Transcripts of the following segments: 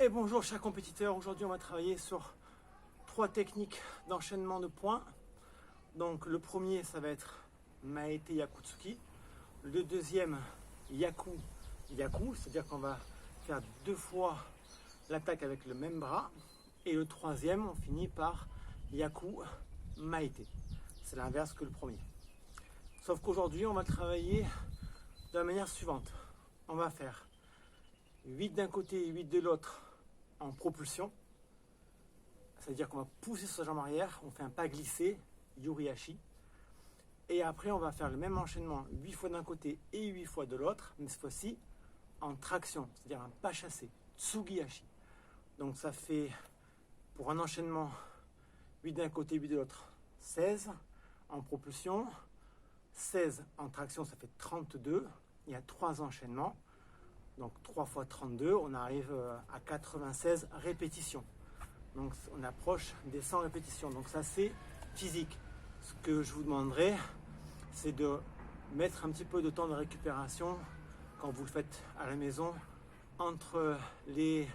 Et bonjour chers compétiteurs, aujourd'hui on va travailler sur 3 techniques d'enchaînement de points. Donc le premier ça va être Maete Yakutsuki, le deuxième Yaku Yaku, c'est-à-dire qu'on va faire 2 fois l'attaque avec le même bras, et le troisième on finit par Yaku Maete, c'est l'inverse que le premier. Sauf qu'aujourd'hui on va travailler de la manière suivante, on va faire 8 d'un côté et 8 de l'autre en propulsion, c'est-à-dire qu'on va pousser sa jambe arrière, on fait un pas glissé, Yurihashi, et après on va faire le même enchaînement 8 fois d'un côté et 8 fois de l'autre, mais cette fois-ci en traction, c'est-à-dire un pas chassé, Tsugihashi. Donc ça fait pour un enchaînement 8 d'un côté et 8 de l'autre, 16 en propulsion, 16 en traction, ça fait 32, il y a 3 enchaînements. Donc 3 fois 32, on arrive à 96 répétitions. Donc on approche des 100 répétitions. Donc ça c'est physique. Ce que je vous demanderai, c'est de mettre un petit peu de temps de récupération quand vous le faites à la maison entre les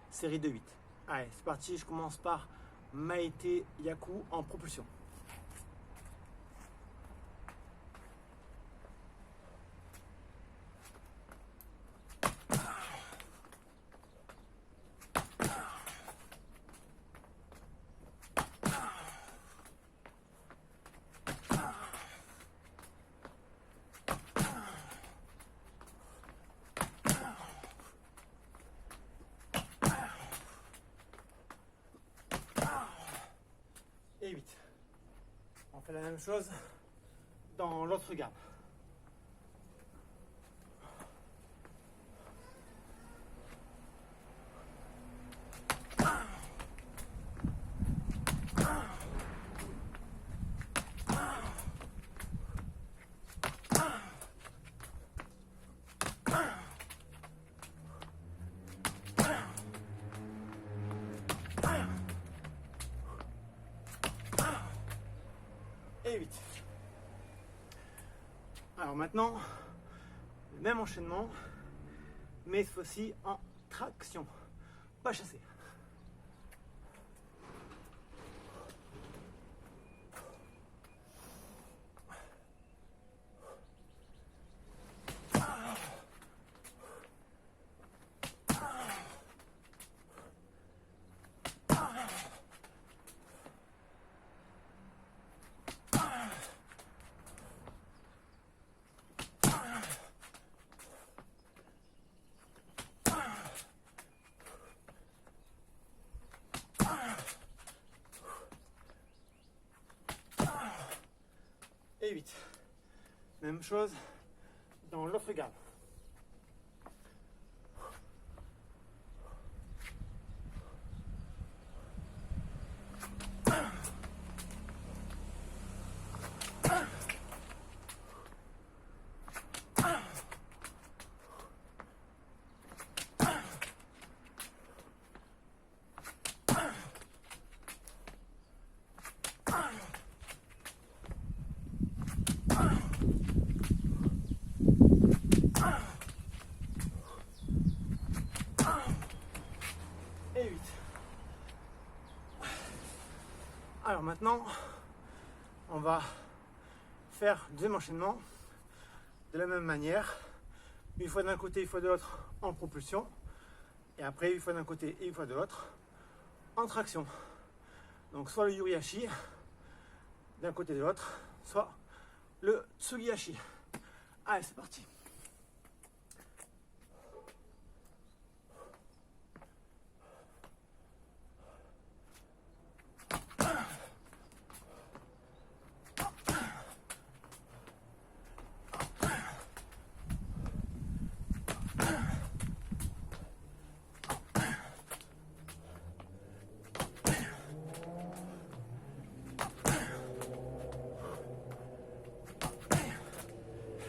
séries de 8. Allez, c'est parti, je commence par Maete Yaku en propulsion. Et 8. On fait la même chose dans l'autre gamme. Et 8. Alors maintenant, le même enchaînement, mais cette fois-ci en traction, pas chassé. Et 8. Même chose dans l'autre gamme. Et 8. Alors maintenant, on va faire le deuxième enchaînement de la même manière, une fois d'un côté, une fois de l'autre en propulsion, et après une fois d'un côté et une fois de l'autre en traction. Donc soit le Yurihashi d'un côté et de l'autre, soit le Tsugihashi. Allez, c'est parti.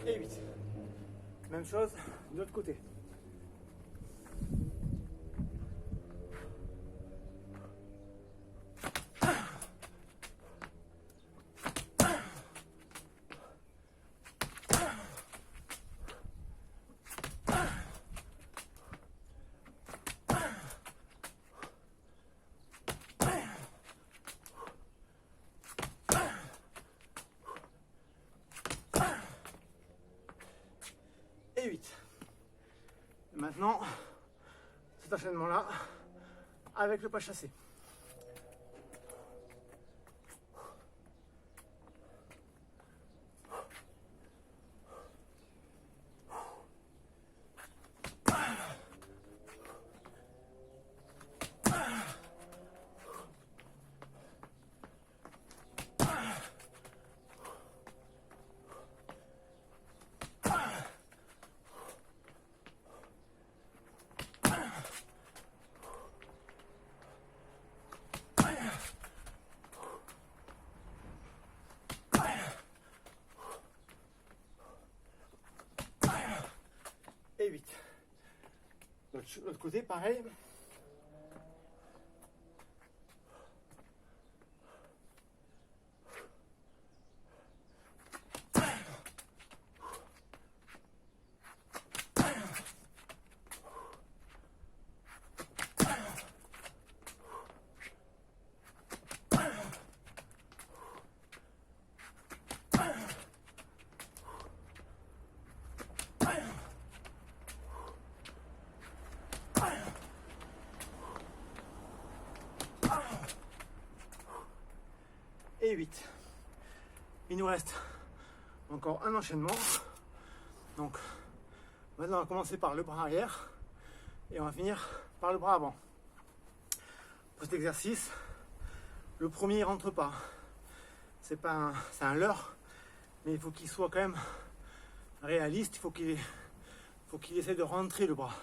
Et 8. Même chose de l'autre côté. Maintenant, cet enchaînement-là avec le pas chassé. Et 8. L'autre côté, pareil. Et 8. Il nous reste encore un enchaînement. Donc maintenant on va commencer par le bras arrière et on va finir par le bras avant. Pour cet exercice, le premier rentre pas. C'est un leurre, mais il faut qu'il soit quand même réaliste. Il faut qu'il essaie de rentrer le bras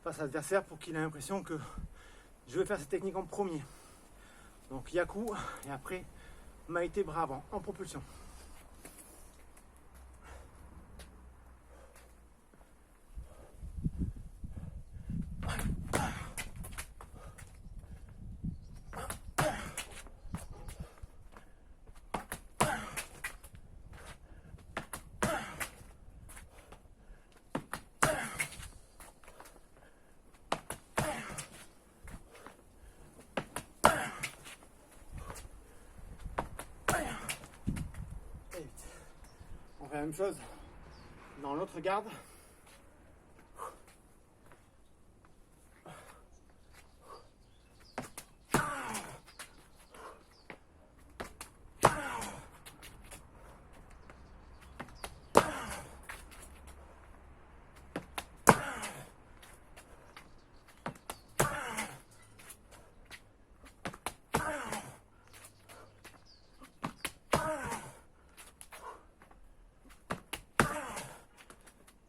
face à l'adversaire pour qu'il ait l'impression que je vais faire cette technique en premier. Donc Yaku et après Maïté bras avant en propulsion. On fait la même chose dans l'autre garde.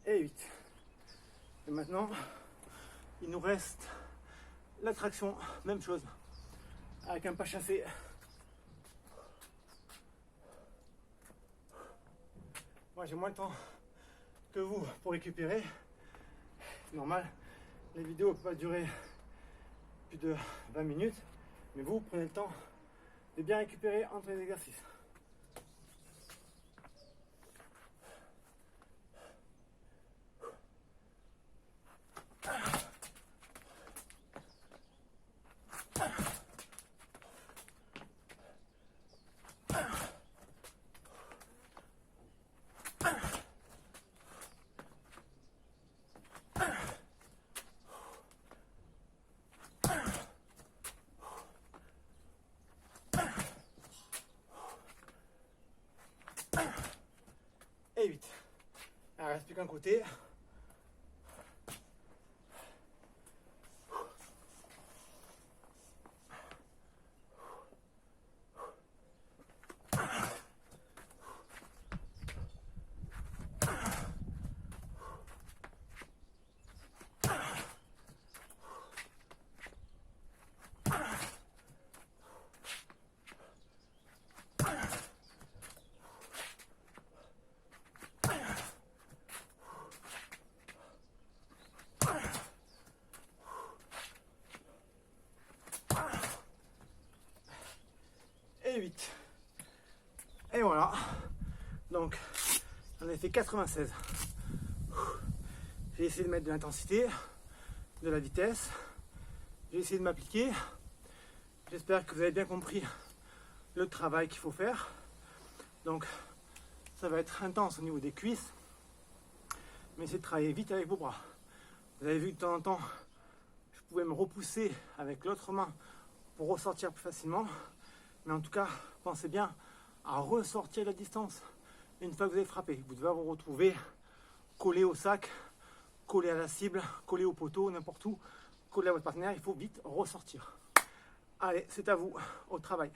Et 8. Et maintenant, il nous reste la traction, même chose, avec un pas chassé. Moi j'ai moins de temps que vous pour récupérer. C'est normal, les vidéos ne peuvent pas durer plus de 20 minutes, mais vous prenez le temps de bien récupérer entre les exercices. Et 8. Il ne reste plus qu'un côté. Et 8. Et voilà. Donc, on a fait 96. J'ai essayé de mettre de l'intensité, de la vitesse. J'ai essayé de m'appliquer. J'espère que vous avez bien compris le travail qu'il faut faire. Donc, ça va être intense au niveau des cuisses. Mais c'est de travailler vite avec vos bras. Vous avez vu de temps en temps, je pouvais me repousser avec l'autre main pour ressortir plus facilement. Mais en tout cas, pensez bien à ressortir la distance une fois que vous avez frappé. Vous devez vous retrouver collé au sac, collé à la cible, collé au poteau, n'importe où, collé à votre partenaire. Il faut vite ressortir. Allez, c'est à vous, au travail.